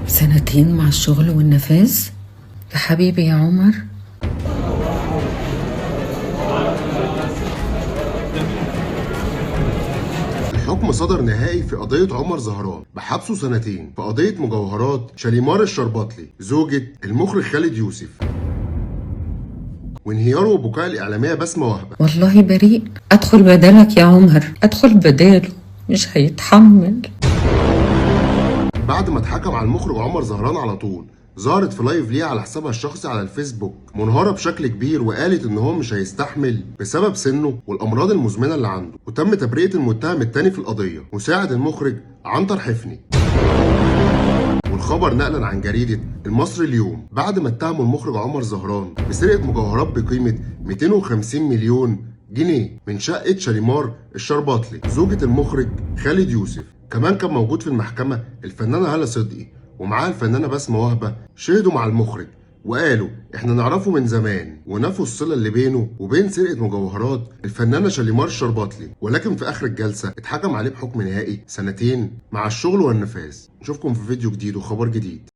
2 مع الشغل والنفاذ؟ يا حبيبي يا عمر. الحكم صدر نهائي في قضية عمر زهران بحبسه 2 في قضية مجوهرات شاليمار الشرباطلي زوجة المخرج خالد يوسف، وانهياره وبكاء الإعلامية بسمة وهبة. والله بريء. ادخل بدلك يا عمر، ادخل بداله، مش هيتحمل. بعد ما اتحكم على المخرج عمر زهران على طول، ظهرت في لايف ليه على حسابها الشخصي على الفيسبوك منهارة بشكل كبير، وقالت ان هو مش هيستحمل بسبب سنه والامراض المزمنة اللي عنده، وتم تبرئة المتهم التاني في القضية مساعد المخرج عنتر حفني. والخبر نقلا عن جريدة المصري اليوم بعد ما اتهموا المخرج عمر زهران بسرقة مجوهرات بقيمة 250 مليون جنيه من شقة شاليمار الشرباطلي زوجة المخرج خالد يوسف. كمان كان موجود في المحكمة الفنانة هالة صدقي ومعاها الفنانة بسمة وهبة، شهدوا مع المخرج وقالوا احنا نعرفه من زمان ونفوا الصلة اللي بينه وبين سرقة مجوهرات الفنانة شاليمار الشرباطلي، ولكن في اخر الجلسة اتحكم عليه بحكم نهائي 2 مع الشغل والنفاذ. نشوفكم في فيديو جديد وخبر جديد.